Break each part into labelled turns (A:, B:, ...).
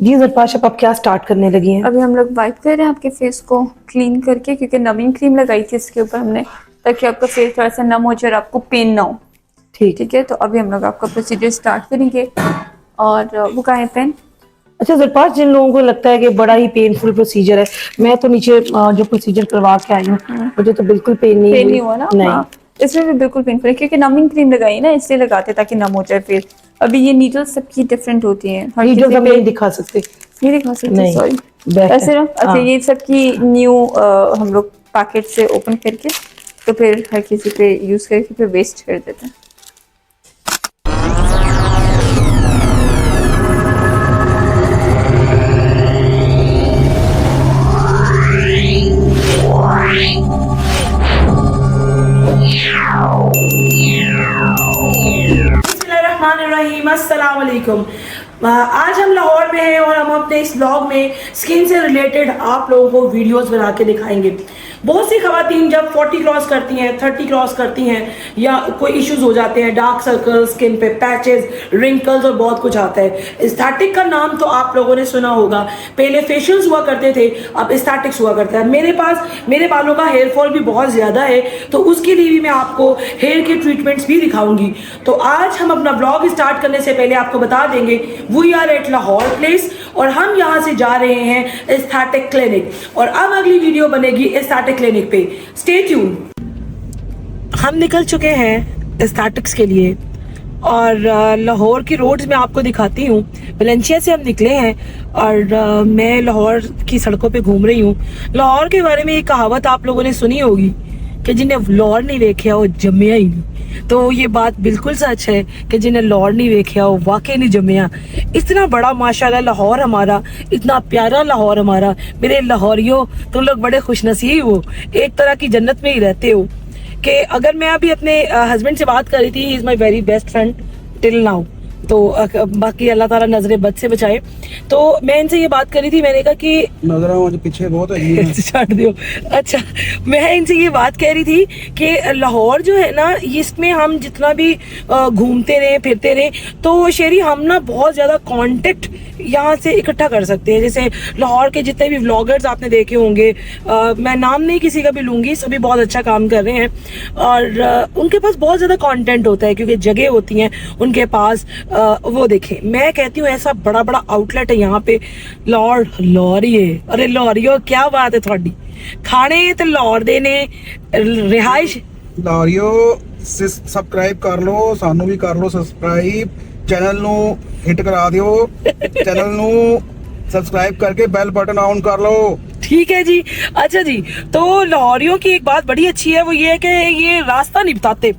A: जी ज़रपाश, अब आप क्या स्टार्ट करने लगी हैं?
B: अभी हम लोग वाइप कर रहे हैं आपके फेस को क्लीन करके, क्योंकि नवीन क्रीम लगाई थी इसके ऊपर हमने, ताकि आपका फेस थोड़ा सा नम हो जाए और आपको पेन ना हो। ठीक है, तो अभी हम लोग आपका प्रोसीजर स्टार्ट करेंगे। और वो कहाँ है पेन?
A: अच्छा ज़रपाश, जिन लोगों को लगता है कि बड़ा ही पेनफुल प्रोसीजर है, मैं तो नीचे जो प्रोसीजर करवा के आई हूँ, मुझे तो बिल्कुल पेन नहीं
B: हुआ ना?
A: नहीं।
B: हाँ, इसमें भी बिल्कुल पेनफुल है, क्योंकि नमिंग क्रीम लगाई ना, इसलिए लगाते हैं ताकि नम हो जाए फेस। अभी ये नीडल्स सबकी डिफरेंट होती हैं, हर
A: नीडल्स
B: किसी
A: हम
B: पे
A: नहीं दिखा सकते।
B: नहीं दिखा सकते,
A: नहीं,
B: सॉरी।
A: बैक
B: ऐसे ना, अच्छा
A: हाँ।
B: ये सबकी न्यू हम लोग पैकेट से ओपन करके तो फिर हर किसी पे यूज करके फिर वेस्ट कर देते हैं।
A: बिस्मिल्लाहिर्रहमानिर्रहीम, अस्सलाम वालेकुम। आज हम लाहौर में हैं और हम अपने इस ब्लॉग में स्किन से रिलेटेड आप लोगों को वीडियोस बना के दिखाएंगे। बहुत सी खवातीन जब 40 क्रॉस करती हैं, 30 क्रॉस करती हैं, या कोई इश्यूज हो जाते हैं, डार्क सर्कल, स्किन पे पैचेस, रिंकल्स और बहुत कुछ आता है। एस्थेटिक का नाम तो आप लोगों ने सुना होगा। पहले फेशियल्स हुआ करते थे, अब एस्थेटिक्स हुआ करता है। मेरे बालों का हेयर फॉल भी बहुत ज़्यादा है, तो उसके लिए भी मैं आपको हेयर के ट्रीटमेंट्स भी दिखाऊंगी। तो आज हम अपना ब्लॉग स्टार्ट करने से पहले आपको बता देंगे we are at Lahore place, और हम यहाँ से जा रहे हैं एस्थेटिक क्लिनिक, और अब अगली वीडियो बनेगी एस्थेटिक क्लिनिक पे। Stay tune. हम निकल चुके हैं एस्थेटिक्स के लिए और लाहौर की रोड्स में आपको दिखाती हूँ। वलेंशिया से हम निकले हैं और मैं लाहौर की सड़कों पे घूम रही हूँ। लाहौर के बारे में एक कहावत आप लोगों ने सुनी होगी कि जिन्हें लाहौर नहीं देखा वो जम्मिया ही नहीं। तो ये बात बिल्कुल सच है कि जिन्हें लाहौर नहीं देखा वो वाकई नहीं जम्मिया। इतना बड़ा माशाल्लाह लाहौर हमारा, इतना प्यारा लाहौर हमारा। मेरे लाहौरियों, तुम लोग बड़े खुशनसीब हो, एक तरह की जन्नत में ही रहते हो। कि अगर मैं अभी अपने हस्बैंड से बात कर रही थी, he is my very best friend till now, तो बाकी अल्लाह ताला नजरे बद से बचाए। तो मैं इनसे ये बात कर रही थी, मैंने कहा कि नजर पीछे बहुत है छाट दियो। अच्छा, मैं इनसे ये बात कह रही थी कि लाहौर जो है ना, इसमें हम जितना भी घूमते रहे फिरते रहे तो शेरी हम ना बहुत ज्यादा कांटेक्ट यहाँ से इकट्ठा कर सकते हैं। जैसे लाहौर के जितने भी व्लॉगर्स आपने देखे होंगे, मैं नाम नहीं किसी का भी लूंगी, सभी बहुत अच्छा काम कर रहे हैं और उनके पास बहुत ज्यादा कंटेंट होता है, क्योंकि जगह होती हैं उनके पास। वो देखें, मैं कहती हूँ ऐसा बड़ा बड़ा आउटलेट है यहाँ पे। लाहौरिये, अरे लाहौरियो क्या बात है थोड़ी, खाने तो लाहौर दे ने, रिहाइश
C: ਲਾਹੌਰੀਓ ਸਬਸਕ੍ਰਾਈਬ ਕਰ ਲਓ, ਸਾਨੂੰ ਵੀ ਕਰ ਲਓ ਸਬਸਕ੍ਰਾਈਬ, ਚੈਨਲ ਨੂੰ ਹਿੱਟ ਕਰਾ ਦਿਓ, ਚੈਨਲ ਨੂੰ सब्सक्राइब करके बेल बटन ऑन कर लो।
A: ठीक है जी। अच्छा जी, तो लाहौरियों की एक बात बड़ी अच्छी है, वो ये है कि ये रास्ता नहीं बताते।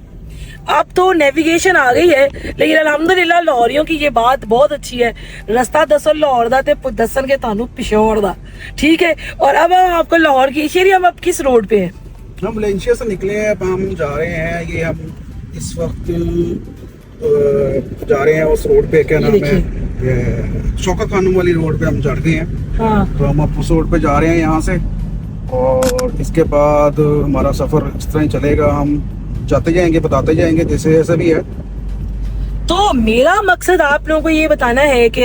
A: अब तो नेविगेशन आ गई है, लेकिन अल्हम्दुलिल्लाह लाहौरियों की ये बात बहुत अच्छी है। रास्ता दसन लाहौर दा ते दसन के तानू पिशोर दा। ठीक है, और अब हम आपको लाहौर की शेरी, हम अब किस रोड पे हैं?
C: हम वलेंशिया से निकले हैं, अब हम जा रहे हैं, ये हम इस वक्त जा रहे हैं उस रोड पे, क्या नाम है, शौकत खानम वाली रोड पे हम चढ़ गए हैं।
A: हाँ।
C: तो हम अब उस रोड पे जा रहे हैं यहाँ से, और इसके बाद हमारा सफर इस तरह ही चलेगा। हम जाते जाएंगे, बताते जाएंगे, जैसे ऐसा भी है।
A: तो मेरा मकसद आप लोगों को ये बताना है कि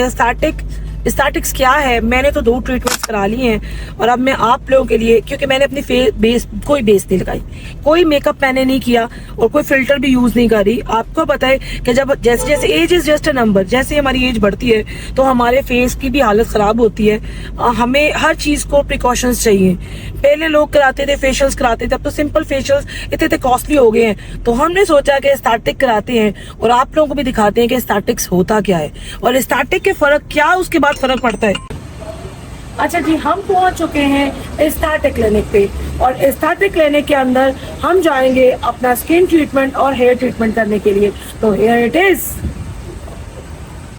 A: एस्थेटिक्स क्या है। मैंने तो 2 ट्रीटमेंट्स करा ली हैं, और अब मैं आप लोगों के लिए, क्योंकि मैंने अपनी कोई बेस नहीं लगाई, कोई मेकअप मैंने नहीं किया और कोई फिल्टर भी यूज नहीं करी। आपको पता है कि जब जैसे जैसे age is just a number, जैसे हमारी एज बढ़ती है तो हमारे फेस की भी हालत खराब होती है। हमें हर चीज को प्रिकॉशंस चाहिए। पहले लोग कराते थे, फेशियल्स कराते थे, अब तो सिंपल फेशियल्स इतने कॉस्टली हो गए हैं। तो हमने सोचा कि एस्थेटिक कराते हैं और आप लोगों को भी दिखाते हैं कि एस्थेटिक्स होता क्या है और एस्थेटिक के फर्क क्या, उसके बाद फर्क पड़ता है। अच्छा जी, हम पहुंच चुके हैं एस्थेटिक क्लिनिक पे, और एस्थेटिक क्लिनिक के अंदर हम जाएंगे अपना स्किन ट्रीटमेंट और हेयर ट्रीटमेंट करने के लिए। तो हियर इट इज।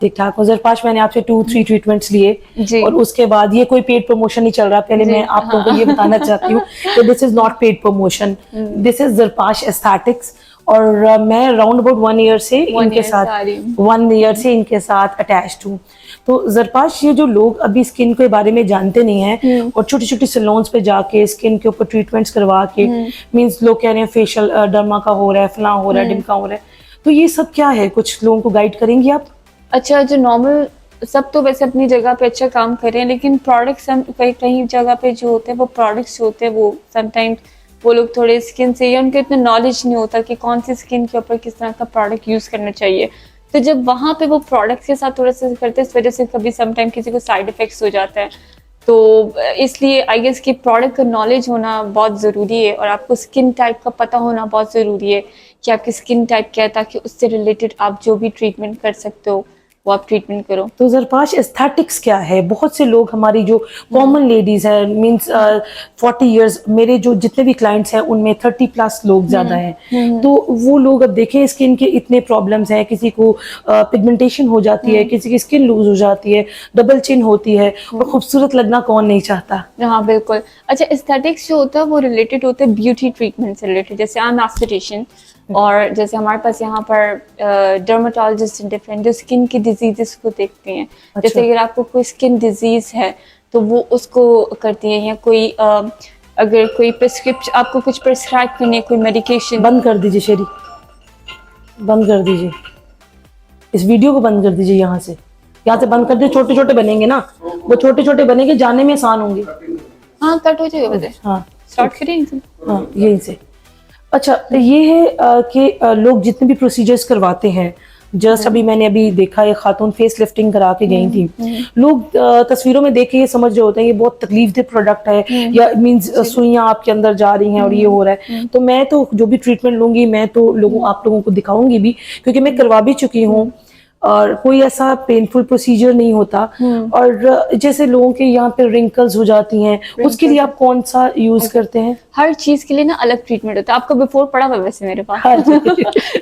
A: ठीक ठाक हो ज़रपाश, मैंने आपसे 2-3 ट्रीटमेंट्स लिए और उसके बाद ये कोई पेड प्रमोशन नहीं चल रहा। पहले मैं आप लोगों को ये बताना चाहती हूँ कि this is not paid promotion, this is Zarpash aesthetics. और मैं राउंड अबाउट 1 ईयर से इनके साथ अटैच्ड हूँ। तो ज़रपाश, ये जो लोग अभी स्किन के बारे में जानते नहीं हैं और छोटी छोटी सैलून्स पे जाके स्किन के ऊपर ट्रीटमेंट्स करवा के, मींस लोग कह रहे हैं फेशियल डर्मा का हो रहा है, फलां हो रहा है, डिम का हो रहा है, तो ये सब क्या है? कुछ लोगों को गाइड करेंगी आप?
B: अच्छा, जो नॉर्मल सब तो वैसे अपनी जगह पे अच्छा काम कर रहे हैं, लेकिन प्रोडक्ट्स हम कहीं कहीं जगह पे जो होते हैं वो प्रोडक्ट्स जो होते हैं वो समटाइम्स वो लोग थोड़े स्किन से या उनको इतना नॉलेज नहीं होता कि कौन सी स्किन के ऊपर किस तरह का प्रोडक्ट यूज करना चाहिए। तो जब वहाँ पे वो प्रोडक्ट्स के साथ थोड़ा सा करते हैं, इस वजह से कभी समटाइम किसी को साइड इफेक्ट्स हो जाता है। तो इसलिए आई गेस कि प्रोडक्ट का नॉलेज होना बहुत ज़रूरी है और आपको स्किन टाइप का पता होना बहुत ज़रूरी है कि आपकी स्किन टाइप क्या है, ताकि उससे रिलेटेड आप जो भी ट्रीटमेंट कर सकते हो वो आप ट्रीटमेंट करो।
A: तो ज़रपाश एस्थेटिक्स क्या है? बहुत से लोग हमारी जो कॉमन लेडीज हैं मींस 40 इयर्स, मेरे जो जितने भी क्लाइंट्स हैं उनमें 30+ लोग ज़्यादा हैं। तो वो लोग अब देखें स्किन के इतने प्रॉब्लम्स हैं, किसी को पिगमेंटेशन हो जाती है, किसी की स्किन लूज हो जाती है, डबल चिन होती है, और खूबसूरत लगना कौन नहीं चाहता।
B: हाँ बिल्कुल। अच्छा, एस्थेटिक्स जो होता है वो रिलेटेड होता है ब्यूटी ट्रीटमेंट से रिलेटेड। जैसे आई एम एस्थेटिशियन और जैसे हमारे पास यहाँ पर डर्माटोलॉजिस्ट डिफरेंट जो स्किन की डिजीजेस को देखते हैं।
A: अच्छा।
B: जैसे अगर आपको कोई स्किन डिजीज है तो वो उसको करती है, या कोई अगर कोई प्रिस्क्रिप्शन आपको कुछ प्रिस्क्राइब करनी है, कोई मेडिकेशन।
A: बंद कर दीजिए शेरी, बंद कर दीजिए, इस वीडियो को बंद कर दीजिए यहाँ से बंद कर दीजिए। छोटे छोटे बनेंगे ना, वो छोटे छोटे बनेंगे, जाने में आसान होंगे।
B: हाँ कट हो जाएगा वजह।
A: हाँ
B: स्टार्ट करिए।
A: हाँ यहीं से। अच्छा, ये है कि लोग जितने भी प्रोसीजर्स करवाते हैं, जस्ट अभी मैंने देखा एक खातून फेस लिफ्टिंग करा के गई थी। लोग तस्वीरों में देख के ये समझ रहे होते हैं ये बहुत तकलीफ दे प्रोडक्ट है, या मींस सुइयां आपके अंदर जा रही हैं और ये हो रहा है। तो मैं तो जो भी ट्रीटमेंट लूंगी मैं तो आप लोगों को दिखाऊंगी भी, क्योंकि मैं करवा भी चुकी हूँ और कोई ऐसा पेनफुल प्रोसीजर नहीं होता। और जैसे लोगों के यहाँ पे रिंकल्स हो जाती हैं, उसके लिए आप कौन सा यूज करते हैं?
B: हर चीज के लिए ना अलग ट्रीटमेंट होता है। आपका बिफोर पड़ा हुआ है वैसे मेरे पास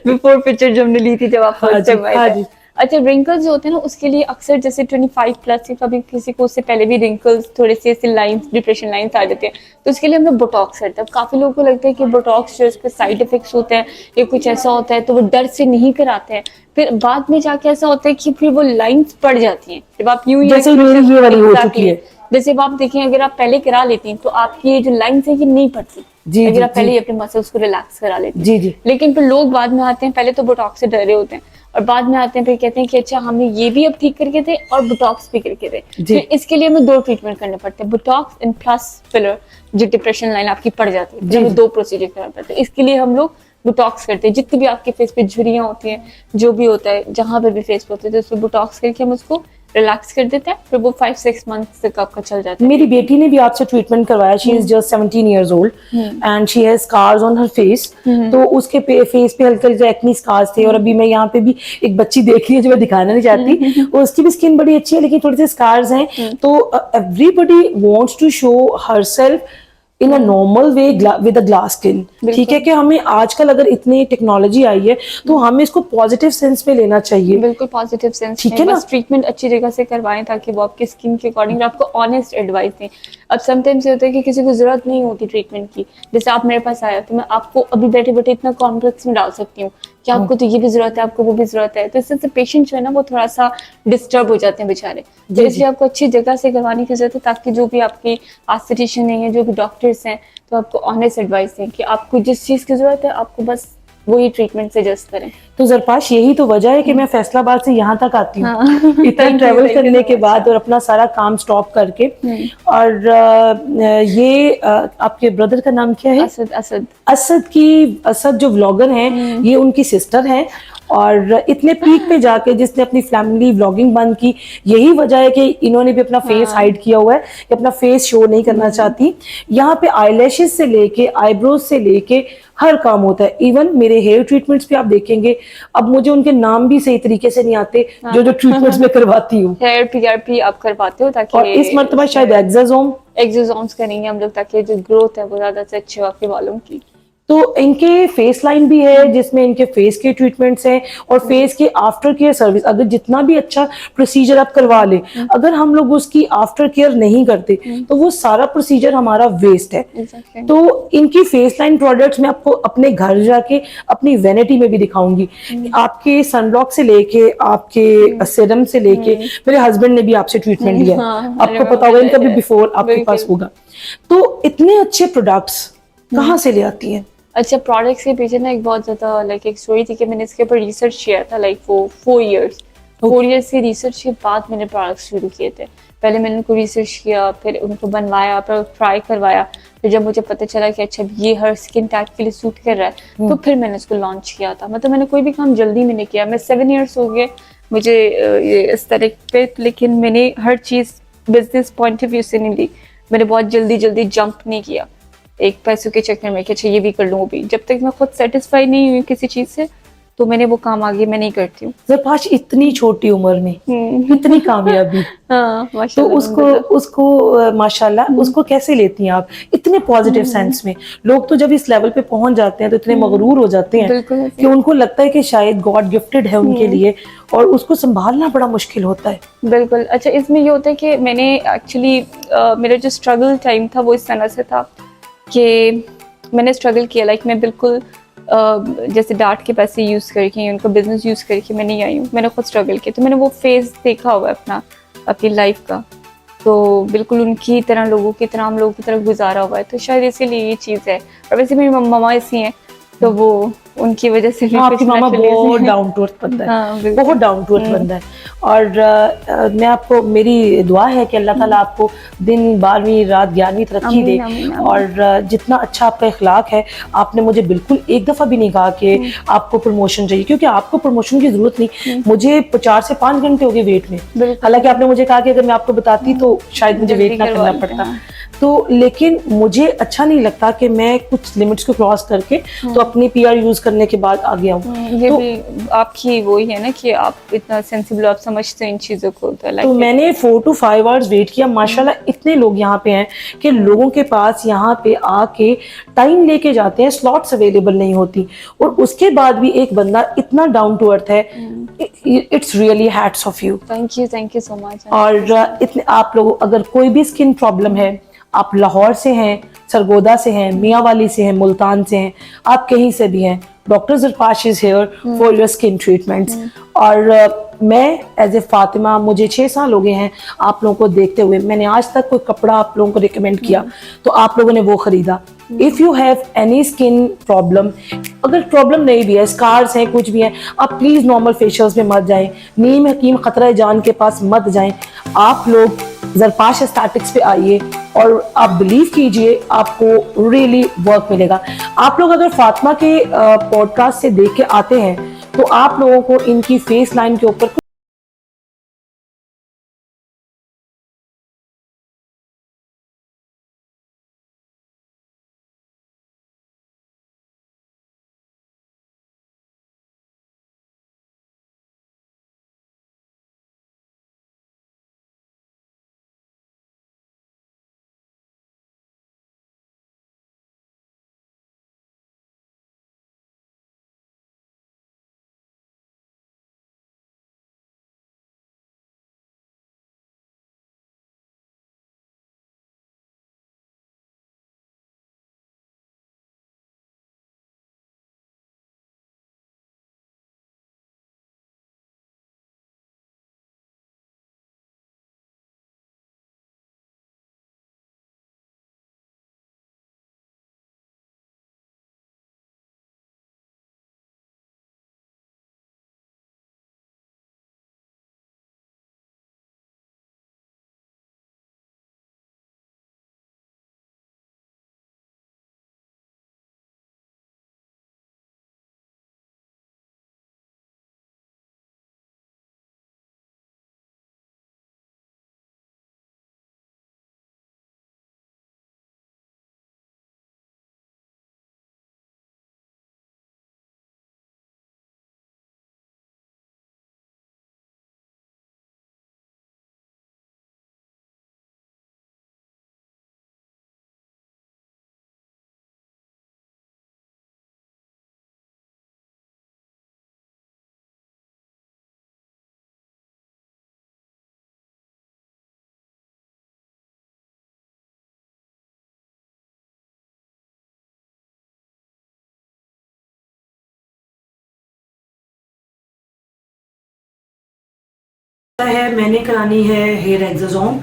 B: बिफोर पिक्चर जो हमने ली थी जब आप फर्स्ट टाइम आए थे। अच्छा, रिंकल्स जो होते हैं ना उसके लिए अक्सर जैसे 25+ या कभी किसी को उससे पहले भी रिंकल्स थोड़े से ऐसे लाइंस, डिप्रेशन लाइंस आ जाते हैं, तो उसके लिए हम लोग बोटॉक्स करते हैं। काफी लोगों को लगता है कि बोटॉक्स जो इसके साइड इफेक्ट्स होते हैं या कुछ ऐसा होता है, तो वो डर से नहीं कराते हैं। फिर बाद में जाके ऐसा होता है कि फिर वो लाइंस पड़ जाती हैं जब आप यूं
A: जैसे मेरी ये वाली हो चुकी है।
B: जैसे अब आप देखें, अगर आप पहले करा लेती हैं तो आपकी ये जो लाइंस है ये नहीं पड़ती
A: जी,
B: अगर
A: जी,
B: आप पहले अपने मसल्स को रिलैक्स करा लेते हैं।
A: जी जी।
B: लेकिन फिर लोग बाद में आते हैं, पहले तो बोटॉक्स से डरे होते हैं और बाद में आते हैं फिर कहते हैं कि अच्छा हमने ये भी अब ठीक करके थे और बोटॉक्स भी करके थे। फिर इसके लिए हमें 2 ट्रीटमेंट करने पड़ते हैं, बोटॉक्स एंड प्लस फिलर। जो डिप्रेशन लाइन आपकी पड़ जाती है, हमें 2 प्रोसीजर करना पड़ता है। इसके लिए हम लोग बोटॉक्स करते हैं। जितनी भी आपके फेस पे झुर्रियां होती हैं, जो भी होता है, जहां पर भी फेस पे होते हैं, तो उसमें बोटॉक्स करके हम उसको रिलैक्स कर देते हैं। फिर वो 5-6 मंथ्स तक आपका चल जाता है।
A: मेरी बेटी ने भी आपसे ट्रीटमेंट करवाया। She is just 17 years old and she has scars on her face. तो उसके फेस पे हल्के हल्के एक्नी स्कार्स थे। और अभी मैं यहाँ पे भी एक बच्ची देख रही है जो मैं दिखाना नहीं चाहती, उसकी भी स्किन बड़ी अच्छी है लेकिन थोड़े से स्कार्स हैं। तो everybody wants to show herself in a normal way with a glass skin. ठीक है कि हमें आजकल अगर इतनी टेक्नोलॉजी आई है तो हमें इसको पॉजिटिव सेंस में लेना चाहिए।
B: बिल्कुल पॉजिटिव सेंस
A: ठीक
B: में,
A: है ना?
B: बस ट्रीटमेंट अच्छी जगह से करवाएं ताकि वो आपकी स्किन के अकॉर्डिंग आपको ऑनेस्ट एडवाइस दें। अब समटाइम्स ये होता है कि किसी को जरूरत नहीं होती ट्रीटमेंट की। जैसे आप मेरे पास आए तो मैं आपको अभी बैठे बैठे इतना कॉम्प्लेक्स में डाल सकती हूँ कि आपको तो ये भी जरूरत है, आपको वो भी जरूरत है। तो इससे पेशेंट जो है ना वो थोड़ा सा डिस्टर्ब हो जाते हैं बेचारे। तो इसलिए आपको अच्छी जगह से करवाने की जरूरत है ताकि जो भी आपकी एस्थेटिशियन है या जो भी डॉक्टर्स हैं तो आपको ऑनेस्ट एडवाइस दें कि आपको जिस चीज़ की जरूरत है आपको बस वही ट्रीटमेंट सजेस्ट करें।
A: तो जरपाश यही तो वजह है कि मैं फैसलाबाद से यहाँ तक आती हूँ।
B: हाँ।
A: इतना ट्रैवल करने के बाद और अपना सारा काम स्टॉप करके। और ये आपके ब्रदर का नाम क्या है? असद जो व्लॉगर हैं, ये उनकी सिस्टर हैं। और इतने पीक पे जाके जिसने अपनी फैमिली व्लॉगिंग बंद की, यही वजह है कि इन्होंने भी अपना फेस हाइड किया हुआ है कि अपना फेस शो नहीं करना चाहती। यहाँ पे आईलैशेस से लेके आईब्रोज से लेके हर काम होता है। इवन मेरे हेयर ट्रीटमेंट्स पे आप देखेंगे, अब मुझे उनके नाम भी सही तरीके से नहीं आते जो ट्रीटमेंट्स में करवाती हूँ।
B: हेयर PRP आप करवाते हो ताकि,
A: और इस मर्तबा शायद
B: एक्सोसोम्स करेंगे हम लोग ताकि जो ग्रोथ है वो ज्यादा से अच्छी हो आपके बालों की।
A: तो इनके फेस लाइन भी है जिसमें इनके फेस के ट्रीटमेंट्स हैं और फेस के आफ्टर केयर सर्विस। अगर जितना भी अच्छा प्रोसीजर आप करवा ले, अगर हम लोग उसकी आफ्टर केयर नहीं करते तो वो सारा प्रोसीजर हमारा वेस्ट है। तो इनकी फेस लाइन प्रोडक्ट्स मैं आपको अपने घर जाके अपनी वैनिटी में भी दिखाऊंगी। आपके सनब्लॉक से लेके आपके सीरम से लेके, मेरे हस्बैंड ने भी आपसे ट्रीटमेंट लिया, आपको पता होगा, इनका भी बिफोर आपके पास होगा। तो इतने अच्छे प्रोडक्ट्स कहाँ से ले आती हैं?
B: अच्छा, प्रोडक्ट्स के पीछे ना एक बहुत ज्यादा एक स्टोरी थी कि मैंने इसके ऊपर रिसर्च किया था वो 4 years। 4 ईयर्स की रिसर्च के बाद मैंने प्रोडक्ट शुरू किए थे। पहले मैंने उनको रिसर्च किया, फिर उनको बनवाया, फिर ट्राई करवाया, फिर जब मुझे पता चला कि अच्छा ये हर स्किन टाइप के लिए सूट कर रहा है, तो फिर मैंने इसको लॉन्च किया था। मतलब मैंने कोई भी काम जल्दी में नहीं किया। मैं 7 ईयर्स हो गए मुझे ये इस तरह पे, लेकिन मैंने हर चीज़ बिजनेस पॉइंट ऑफ व्यू से नहीं ली। मैंने बहुत जल्दी जंप नहीं किया एक पैसों के चक्कर में कि अच्छा ये भी कर लूँ। भी जब तक मैं खुद सेटिस्फाई नहीं हुई किसी चीज़ से, तो मैंने वो काम आगे मैं नहीं करती हूँ।
A: ज़रपाश इतनी छोटी उम्र में इतनी कामयाबी,
B: हाँ
A: तो
B: माशाल्लाह,
A: उसको उसको माशाल्लाह उसको कैसे लेती हैं आप इतने पॉजिटिव सेंस में? लोग तो जब इस लेवल पे पहुंच जाते हैं तो इतने मगरूर हो जाते हैं
B: बिल्कुल
A: कि उनको लगता है कि शायद गॉड गिफ्टेड है उनके लिए, और उसको संभालना बड़ा मुश्किल होता है।
B: बिल्कुल। अच्छा, इसमें ये होता है कि मैंने एक्चुअली मेरा जो स्ट्रगल टाइम था वो इस तरह से था कि मैंने स्ट्रगल किया, लाइक मैं बिल्कुल जैसे डांट के पैसे यूज़ करके, उनका बिजनेस यूज़ करके मैं नहीं आई हूँ। मैंने खुद स्ट्रगल किया, तो मैंने वो फेज देखा हुआ है अपनी लाइफ का। तो बिल्कुल उनकी तरह, लोगों की तरह, हम लोगों की तरह गुजारा हुआ है, तो शायद इसीलिए ये चीज़ है। और वैसे मेरी मम्मा ऐसी हैं, तो वो उनकी वजह से भी
A: हाँ, आपकी
B: कुछ
A: मामा
B: naturally ऐसे
A: बहुत
B: हैं।
A: डाउन टू अर्थ बंदा है,
B: हाँ, बिल्कुल।
A: बहुत डाउन टू अर्थ बंदा है। और मैं आपको, मेरी दुआ है कि अल्लाह ताला आपको दिन 12वीं रात 11वीं तरक्की दे।
B: आमीन, आमीन, आमीन।
A: और जितना अच्छा आपका इखलाक है, आपने मुझे बिल्कुल एक दफ़ा भी नहीं कहा कि आपको प्रमोशन चाहिए, क्योंकि आपको प्रमोशन की ज़रूरत नहीं। मुझे 4 से 5 घंटे हो गए वेट में,
B: बिल्कुल।
A: हालांकि आपने मुझे कहा कि अगर मैं आपको बताती तो शायद मुझे
B: जल्दी
A: वेट ना
B: करवा
A: करना
B: लेते
A: पड़ता।
B: हैं।
A: तो लेकिन मुझे अच्छा नहीं लगता कि मैं कुछ लिमिट्स को क्रॉस करके तो अपनी पीआर यूज करने के बाद आ गया हूँ।
B: ये
A: तो,
B: भी आपकी वही है ना कि आप इतना सेंसिबल, आप समझते हैं इन चीज़ों को, तो
A: तो मैंने 4 to 5 आवर्स वेट किया। माशाल्लाह इतने लोग यहाँ पे हैं कि लोगों के पास यहाँ पे आके टाइम लेके जाते हैं, स्लॉट्स अवेलेबल नहीं होती, और उसके बाद भी एक बंदा इतना डाउन टू अर्थ है। It's really hats off you.
B: Thank you so much.
A: और इतने आप लोग, अगर कोई भी स्किन प्रॉब्लम है, आप लाहौर से हैं, सरगोदा से हैं, मियांवाली से हैं, मुल्तान से हैं, आप कहीं से भी हैं, doctor Zarpash is here for your skin treatments. और मैं एज ए फातिमा, मुझे 6 साल हो गए हैं आप लोगों को देखते हुए। मैंने आज तक कोई कपड़ा आप लोगों को रिकमेंड किया तो आप लोगों ने वो खरीदा। If you have any skin problem, अगर प्रॉब्लम नहीं भी है, स्कार्स हैं, कुछ भी है, आप प्लीज़ नॉर्मल फेशियल्स में मत जाएं, नीम हकीम खतरा जान के पास मत जाएं। आप लोग ज़रपाश एस्थेटिक्स पे आइए और आप बिलीव कीजिए, आपको रियली वर्क मिलेगा। आप लोग अगर फातिमा के पॉडकास्ट से देख के आते हैं तो आप लोगों को इनकी फेस लाइन के ऊपर है, मैंने करानी है हेयर एक्सोसोम।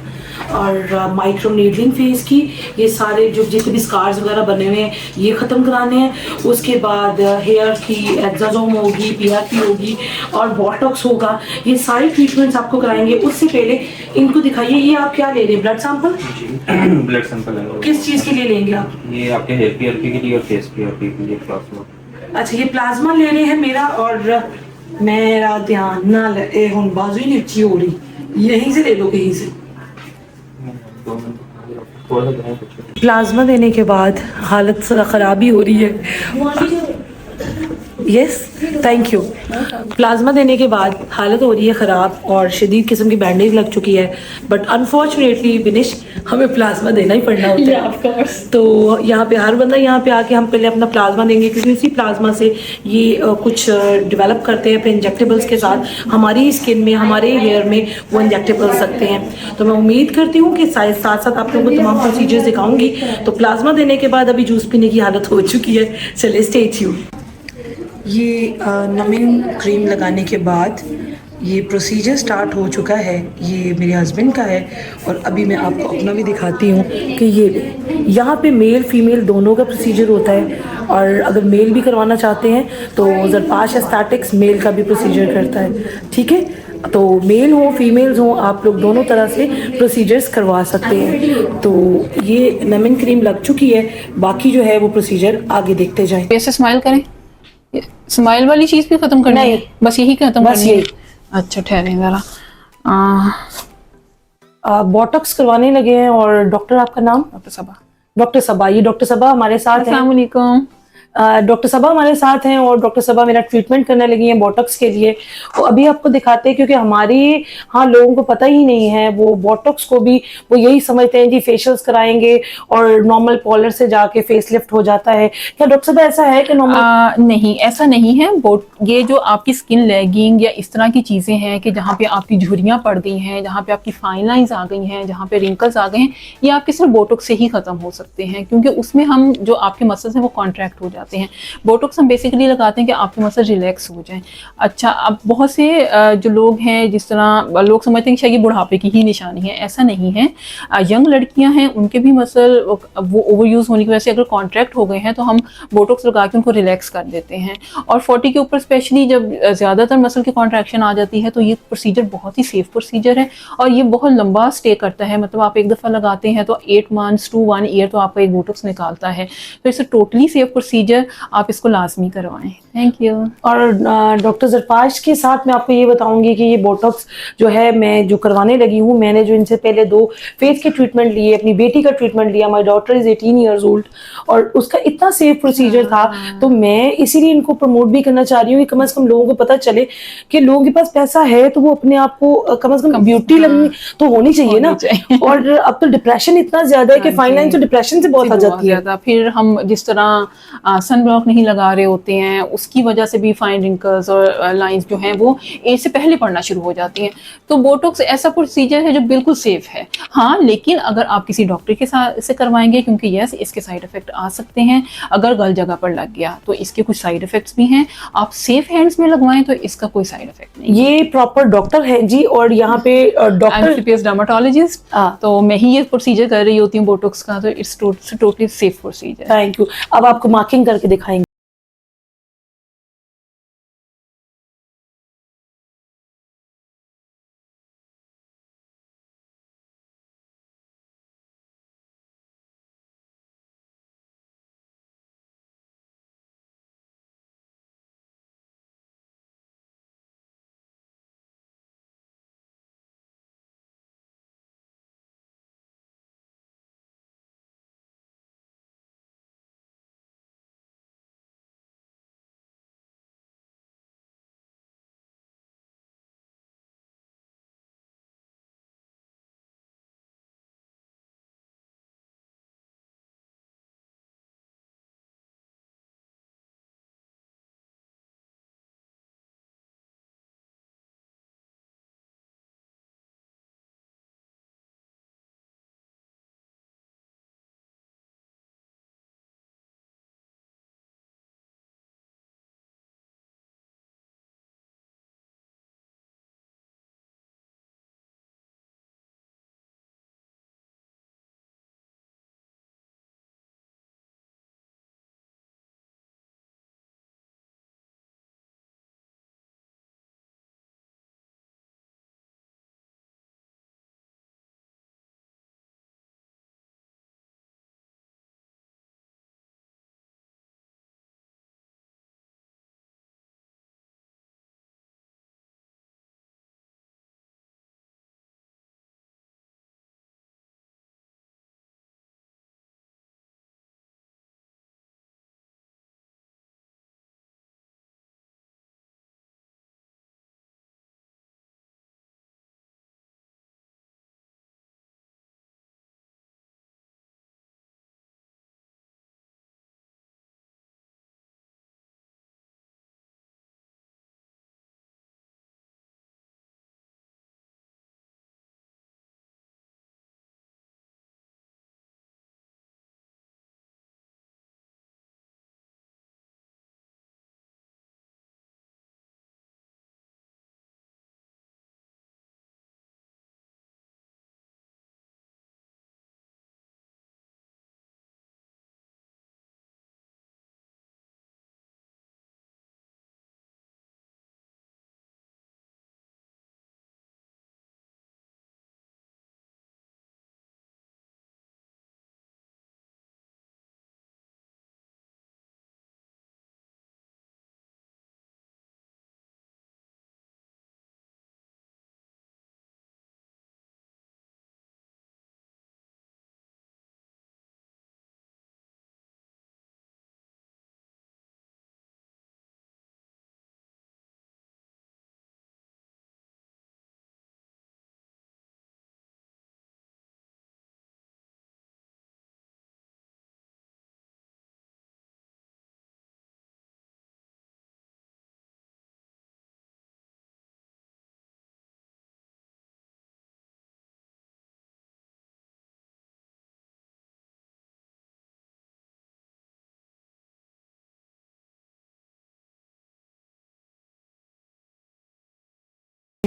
A: और माइक्रो नीडलिंग फेस की, ये सारे जो जितने भी स्कार्स वगैरह बने हुए हैं ये ख़त्म कराने हैं। उसके बाद हेयर की एक्साजोम होगी, पीआरपी होगी और बॉटॉक्स होगा। ये सारी ट्रीटमेंट्स आपको कराएंगे। उससे पहले इनको दिखाइए, ये आप क्या ले रहे हैं, ब्लड सैंपल?
D: ब्लड सैंपल है।
A: किस चीज़ के लिए लेंगे आप?
D: ये आपके हेयर पीआरपी के लिए और फेस पीआरपी के लिए प्लाज्मा।
A: अच्छा, ये प्लाज्मा ले रहे हैं मेरा, और मेरा ध्यान ना ले हुन बाजू ही नहीं अच्छी हो रही, यहीं से ले लो कहीं से।
D: थोड़ा सा ध्यान रखिए।
A: प्लाज्मा देने के बाद हालत ज़रा ख़राब ही हो रही है। Yes, thank you. प्लाज्मा देने के बाद हालत हो रही है ख़राब और शदीद किस्म की बैंडेज लग चुकी है, बट अनफॉर्चुनेटली विनिश हमें प्लाज्मा देना ही पड़ना होता है। Of course. तो यहाँ पे हर बंदा यहाँ पे आके हम पहले अपना प्लाज्मा देंगे, क्योंकि उसी प्लाज्मा से ये कुछ डेवलप करते हैं अपने इंजेक्टेबल्स के साथ हमारी स्किन में, हमारे हेयर में वो इंजेक्टेबल्स सकते हैं। तो मैं उम्मीद करती हूँ कि साथ साथ आप लोगों को तमाम प्रोसीजर्स दिखाऊंगी। तो प्लाज्मा देने के बाद अभी जूस पीने की हालत हो चुकी है। चलिए स्टे ट्यून्ड। ये नमिंग क्रीम लगाने के बाद ये प्रोसीजर स्टार्ट हो चुका है। ये मेरे हस्बैंड का है और अभी मैं आपको अपना भी दिखाती हूँ कि ये यहाँ पे मेल फीमेल दोनों का प्रोसीजर होता है। और अगर मेल भी करवाना चाहते हैं तो ज़रपाश एस्थेटिक्स मेल का भी प्रोसीजर करता है, ठीक है। तो मेल हो फीमेल्स हो, आप लोग दोनों तरह से प्रोसीजर्स करवा सकते हैं। तो ये नमिंग क्रीम लग चुकी है, बाकी जो है वो प्रोसीजर आगे देखते जाएँ।
E: ऐसे स्माइल करें, स्माइल वाली चीज भी खत्म करनी है? बस यही खत्म
A: बस
E: करनी है।
A: यही।
E: अच्छा ठहरें जरा।
A: बॉटॉक्स करवाने लगे हैं। और डॉक्टर, आपका नाम?
E: डॉक्टर सबा।
A: डॉक्टर सबा। ये डॉक्टर सबा हमारे साथ हैं।
E: अस्सलाम वालेकुम।
A: डॉक्टर सबा हमारे साथ हैं और डॉक्टर सबा मेरा ट्रीटमेंट करने लगी हैं बॉटॉक्स के लिए। वो अभी आपको दिखाते हैं, क्योंकि हमारी हाँ लोगों को पता ही नहीं है, वो बॉटॉक्स को भी वो यही समझते हैं जी फेशियल्स कराएंगे और नॉर्मल पॉलर से जाके फेस लिफ्ट हो जाता है। क्या डॉक्टर सबा ऐसा है कि नॉर्मल?
E: नहीं, ऐसा नहीं है। ये जो आपकी स्किन लैगिंग या इस तरह की चीजें हैं कि जहाँ पे आपकी झुर्रियां पड़ गई हैं, जहाँ पे आपकी फाइन लाइंस आ गई हैं, जहाँ पे रिंकल्स आ गए हैं, ये आपके सिर्फ बोटॉक्स से ही खत्म हो सकते हैं, क्योंकि उसमें हम जो आपके मसल्स हैं वो कॉन्ट्रैक्ट हो जाते हैं। बोटॉक्स हम बेसिकली लगाते हैं कि आपके मसल रिलैक्स हो जाएं। अच्छा, अब बहुत से जो लोग हैं, जिस तरह लोग समझते हैं कि शायद ये बुढ़ापे की ही निशानी है, ऐसा नहीं है। यंग लड़कियां हैं, उनके भी मसल वो ओवर यूज होने की वजह से अगर कॉन्ट्रैक्ट हो गए हैं तो हम बोटॉक्स लगा के उनको रिलैक्स कर देते हैं। और 40 के ऊपर स्पेशली जब ज़्यादातर मसल की कॉन्ट्रैक्शन आ जाती है तो ये प्रोसीजर बहुत ही सेफ प्रोसीजर है और ये बहुत लंबा स्टे करता है। मतलब आप एक दफ़ा लगाते हैं तो 8 मंथ्स टू 1 ईयर तो आपका एक बोटॉक्स निकालता है। तो इट्स टोटली सेफ प्रोसीजर, आप इसको लाजमी करवाएं। Thank you.
A: और डॉक्टर ज़रपाश के साथ मैं आपको ये बताऊंगी कि ये बोटॉक्स जो है मैं जो करवाने लगी हूँ, मैंने जो इनसे पहले 2 फेस के ट्रीटमेंट लिए, अपनी बेटी का ट्रीटमेंट लिया। My daughter is 18 years old और उसका इतना सेफ प्रोसीजर था। तो मैं इसीलिए इनको प्रमोट भी करना चाह रही हूँ कि कम से कम लोगों को पता चले कि लोगों के पास पैसा है तो वो अपने आप को कम से कम ब्यूटी लगनी तो होनी चाहिए ना। और अब तो डिप्रेशन इतना ज्यादा है कि फाइन लाइन तो डिप्रेशन से बहुत आ जाती है।
E: फिर हम जिस तरह सन ब्लॉक नहीं लगा रहे होते हैं, उसकी वजह से भी फाइन रिंकल्स और लाइंस जो हैं वो एज से पहले पड़ना शुरू हो जाती हैं। तो बोटॉक्स ऐसा प्रोसीजर है जो बिल्कुल सेफ है। हाँ, लेकिन अगर आप किसी डॉक्टर के साथ से करवाएंगे, क्योंकि यस इसके साइड इफेक्ट आ सकते हैं। अगर गलत जगह पर लग गया तो इसके कुछ साइड इफेक्ट्स भी हैं। आप सेफ हैंड्स में लगवाएं तो इसका कोई साइड इफेक्ट नहीं।
A: ये प्रॉपर डॉक्टर है जी, और यहाँ पे डॉक्टर
E: एमसीपीएस डर्माटोलॉजिस्ट, तो मैं ही ये प्रोसीजर कर रही होती हूँ बोटॉक्स का, तो it's totally safe procedure.
A: Thank you. अब आपको मार्किंग करके दिखाएंगे।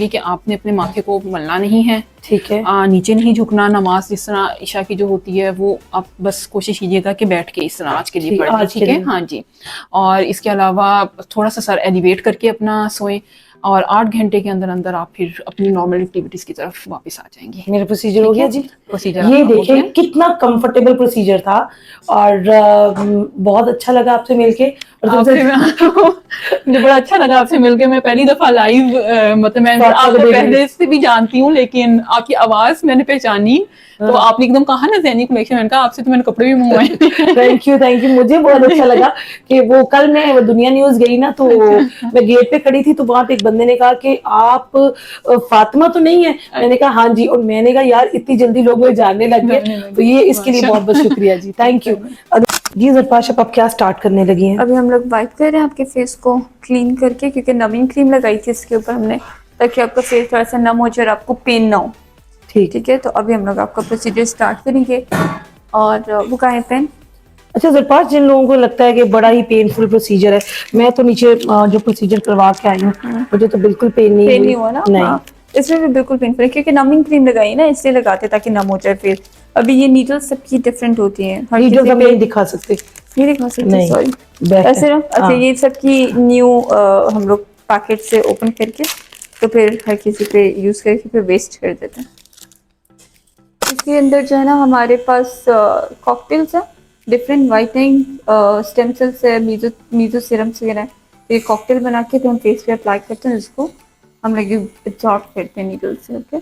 E: कि आपने अपने माथे को मलना नहीं है,
A: ठीक है।
E: नीचे नहीं झुकना, नमाज जिस तरह ईशा की जो होती है वो आप बस कोशिश कीजिएगा कि बैठ के इस तरह आज के लिए
A: ठीक,
E: पढ़ लें,
A: आज के
E: ठीक है।
A: लिए।
E: हाँ जी। और इसके अलावा थोड़ा सा सर एलिवेट करके अपना सोएं और 8 घंटे के अंदर अंदर आप फिर अपनी नॉर्मल एक्टिविटीज की तरफ वापस आ जाएंगे।
A: मेरा प्रोसीजर हो
E: ठीक
A: गया
E: है?
A: जी।
E: प्रोसीजर
A: ये
E: आपका हो
A: देखिए
E: गया।
A: कितना कंफर्टेबल प्रोसीजर था और बहुत अच्छा लगा आपसे मिलके। और
E: आपसे
A: सबसे
E: मुझे बड़ा अच्छा लगा आपसे मिलके। मैं पहली दफा लाइव मतलब मैं
A: फातिमा को
E: आपको
A: देख रही
E: पहले से भी जानती हूँ, लेकिन आपकी आवाज मैंने पहचानी तो
A: हाँ।
E: आपने एकदम कहा ना ज़ैनी कलेक्शन, मैंने कहा आपसे तो मैंने कपड़े भी मंगवाए।
A: थैंक यू, मुझे बहुत अच्छा लगा कि वो कल मैं वो दुनिया न्यूज गई ना, तो मैं गेट पे खड़ी थी तो वहां पे एक बंदे ने कहा कि आप फातिमा तो नहीं है। मैंने कहा हाँ जी, और मैंने कहा यार इतनी जल्दी लोग मुझे जानने लग गए, तो ये इसके लिए बहुत बहुत शुक्रिया जी, थैंक यू। जी ज़रपाश, अब आप क्या स्टार्ट करने लगी हैं?
B: अभी हम लोग वाइप कर रहे हैं आपके फेस को क्लीन करके, क्योंकि नवीन क्रीम लगाई थी इसके ऊपर हमने, ताकि आपका फेस थोड़ा सा नम हो जाए और आपको पेन ना हो।
A: ठीक।
B: ठीक है, तो अभी हम लोग आपका प्रोसीजर स्टार्ट करेंगे। और वो कहाँ है पेन?
A: अच्छा ज़रपाश, जिन लोगों को लगता है कि बड़ा ही पेनफुल प्रोसीजर है, मैं तो नीचे जो प्रोसीजर करवा के आई हूँ, मुझे तो बिल्कुल पेन नहीं
B: पेन
A: हुई।
B: नहीं हुआ ना?
A: नहीं।
B: हाँ, इसमें भी बिल्कुल पेनफुल है, क्योंकि नमिंग क्रीम लगाई ना इसलिए लगाते हैं, ताकि नम हो जाए फेस। अभी ये नीडल्स सबकी डिफरेंट होती हैं, हर
A: नीडल्स
B: किसी
A: हम
B: पे
A: नहीं दिखा सकते।
B: नहीं दिखा सकते,
A: नहीं,
B: सॉरी।
A: बेहतर।
B: ऐसे ना, अच्छा
A: हाँ।
B: ये सबकी न्यू हम लोग पैकेट से ओपन करके तो फिर हर किसी पे यूज करके फिर वेस्ट कर देते हैं। इसके अंदर जो है ना हमारे पास कॉकटेल्स हैं, डिफरेंट वाइटनिंग स्टेम सेल्स है, मीजो सीरम्स वगैरह है। तो ये कॉकटेल बना के तो हम फेस पे अप्लाई करते हैं, इसको हम लोग एब्जॉर्ब करते हैं नीडल से। ओके,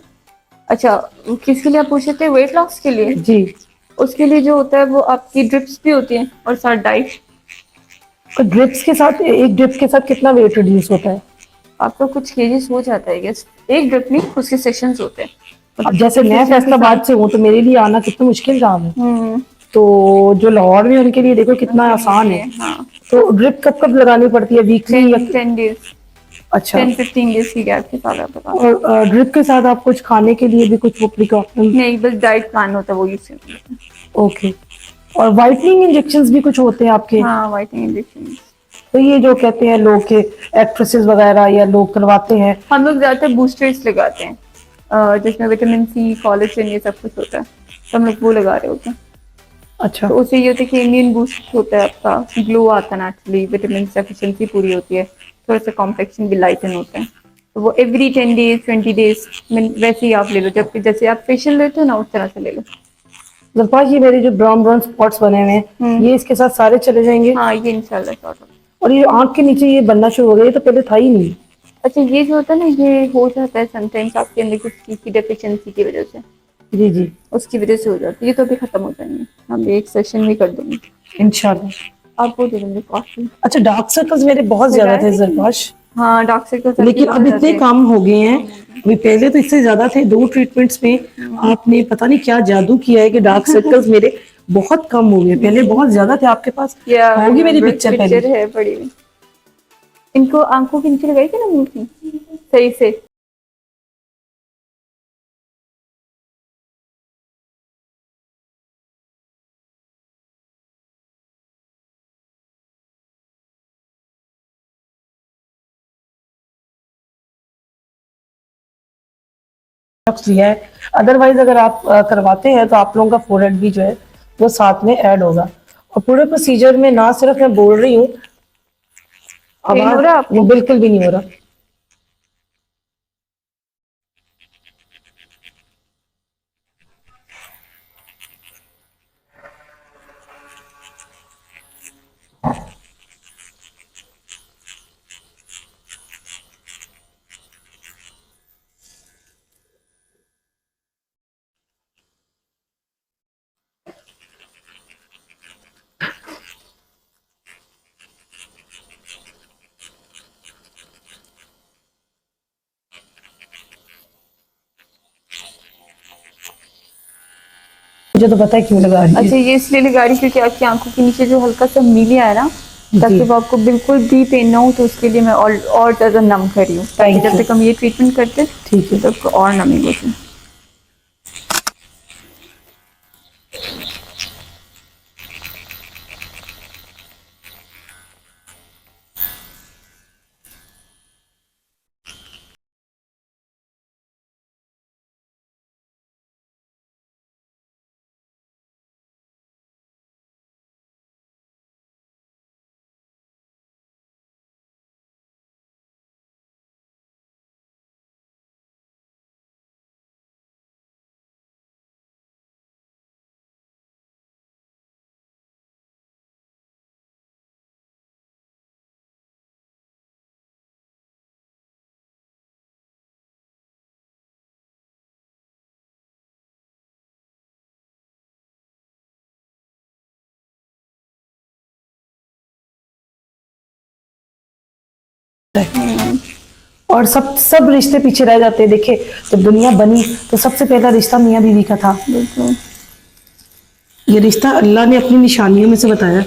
B: अच्छा किसके लिए आप पूछ रहे थे? वेट लॉस के लिए?
A: जी।
B: उसके लिए जो होता है वो आपकी ड्रिप्स भी होती हैं और साथ डाइट।
A: और ड्रिप्स के साथ, एक ड्रिप के साथ कितना वेट रिड्यूस होता है?
B: आपका कुछ केजेस हो जाता है गेस, एक ड्रिप नहीं, उसके सेशंस होते हैं।
A: अब जैसे मैं फैसलाबाद से हूँ तो मेरे लिए आना कितना मुश्किल काम है, तो जो लाहौर में उनके लिए देखो कितना आसान है।
B: हाँ,
A: तो ड्रिप कब कब लगानी पड़ती है, वीकली या?
B: 10 डेज,
A: अच्छा।
B: 10-15 डेज की गैप के साथ आप लगा।
A: और ड्रिप के साथ आप कुछ खाने के लिए भी कुछ वो प्रिकॉशन?
B: नहीं, बस डाइट प्लान होता है वो यूज करते हैं।
A: ओके। और वाइटनिंग इंजेक्शंस भी कुछ होते हैं आपके?
B: हाँ, वाइटनिंग इंजेक्शन
A: तो ये जो कहते हैं लोग के एक्ट्रेसेस वगैरह या लोग करवाते हैं।
B: हम लोग ज्यादातर बूस्टर्स लगाते हैं, जिसमें विटामिन सी, कोलेजन, ये सब कुछ होता है, तो हम लोग वो लगा रहे होते हैं।
A: अच्छा।
B: तो उससे ये होता है कि इम्यून बूस्ट होता है, आपका ग्लो आता है नेचुरली, विटामिन एफिशिएंसी पूरी होती है, थोड़ा सा कॉम्प्लेक्शन भी लाइटन होता है। तो वो एवरी 10 डेज 20 डेज वैसे ही आप ले लो, जब जैसे आप फेशियल लेते हो ना उस तरह से ले लो।
A: ज़रपाश, ये मेरे जो ब्राउन ब्राउन स्पॉट्स बने हुए हैं, ये इसके साथ सारे चले जाएंगे?
B: हाँ, ये इंशाल्लाह सॉर्ट हो।
A: और ये आंख के नीचे ये बनना शुरू हो गया, ये तो पहले था ही नहीं।
B: अच्छा, ये जो होता है ना, ये हो जाता है समटाइम्स आपके अंदर कुछ चीज की डेफिशिएंसी की वजह से,
A: जी जी।
B: उसकी वजह से हो जाती है। ये तो अभी खत्म हो जाएंगे, हम एक सेशन में कर देंगे।
A: इंशाल्लाह।
B: आप वो दे देंगे कॉफी।
A: अच्छा, डार्क सर्कल्स मेरे बहुत ज्यादा थे ज़रपाश,
B: हाँ, डार्क सर्कल्स
A: लेकिन अब इतने कम हो गए हैं। अभी पहले तो इससे ज्यादा थे। 2 ट्रीटमेंट्स में आपने पता नहीं क्या जादू किया है कि डार्क सर्कल्स मेरे बहुत कम हो गए। पहले बहुत ज्यादा थे। आपके पास होगी मेरी पिक्चर पहले।
B: है बड़ी हुई। इनको आंखों के नीचे लगाई थी ना मुंह की सही से।
A: दिया है। अदरवाइज अगर आप करवाते हैं तो आप लोगों का फोरहेड भी जो है वो साथ में ऐड होगा। और पूरे प्रोसीजर में ना सिर्फ मैं बोल रही हूँ,
B: Pain हो रहा है आपको?
A: बिल्कुल भी नहीं हो रहा। मुझे तो पता है क्यों लगा रही है।
B: अच्छा, ये इसलिए लगा रही क्योंकि आपकी आंखों के नीचे जो हल्का सा मीलिया है ना, ताकि वो आपको बिल्कुल भी पेन ना हो, तो उसके लिए मैं और ज्यादा नम कर रही हूँ, ताकि जब तक हम ये ट्रीटमेंट करते
A: ठीक है।
B: तब और नमी होती।
A: और सब रिश्ते पीछे रह जाते हैं। देखिए जब दुनिया बनी तो सबसे पहला रिश्ता मियाँ बीवी का था।
B: बिल्कुल।
A: ये रिश्ता अल्लाह ने अपनी निशानियों में से बताया।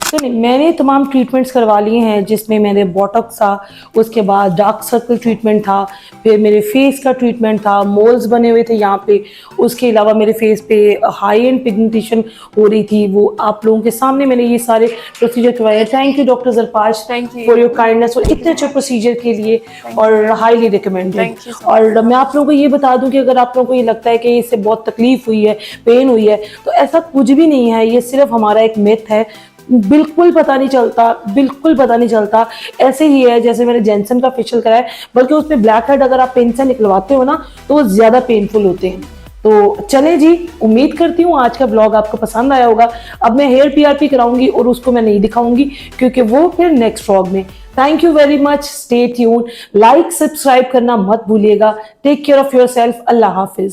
A: तो नहीं, मैंने तमाम ट्रीटमेंट्स करवा लिए हैं, जिसमें मैंने बोटॉक्स था, उसके बाद डार्क सर्कल ट्रीटमेंट था, फिर मेरे फेस का ट्रीटमेंट था, मोल्स बने हुए थे यहाँ पे, उसके अलावा मेरे फेस पे हाई एंड पिगमेंटेशन हो रही थी। वो आप लोगों के सामने मैंने ये सारे प्रोसीजर करवाए हैं। Thank you doctor Zarpash for your kindness और इतने अच्छे प्रोसीजर के लिए, और हाईली रिकमेंडेड। और मैं आप लोगों को ये बता दूं कि अगर आप लोगों को ये लगता है कि इससे बहुत तकलीफ हुई है, पेन हुई है, तो ऐसा कुछ भी नहीं है। ये सिर्फ हमारा एक मिथ है, बिल्कुल पता नहीं चलता, बिल्कुल पता नहीं चलता। ऐसे ही है जैसे मैंने जेंसन का फेशियल कराया, बल्कि उसमें ब्लैक हेड अगर आप पेन से निकलवाते हो ना तो वो ज्यादा पेनफुल होते हैं। तो चले जी, उम्मीद करती हूँ आज का ब्लॉग आपको पसंद आया होगा। अब मैं हेयर पीआरपी कराऊंगी और उसको मैं नहीं दिखाऊंगी क्योंकि वो फिर नेक्स्ट व्लॉग में। Thank you very much, stay tune, like subscribe करना मत भूलिएगा। Take care of your self. अल्लाह हाफिज।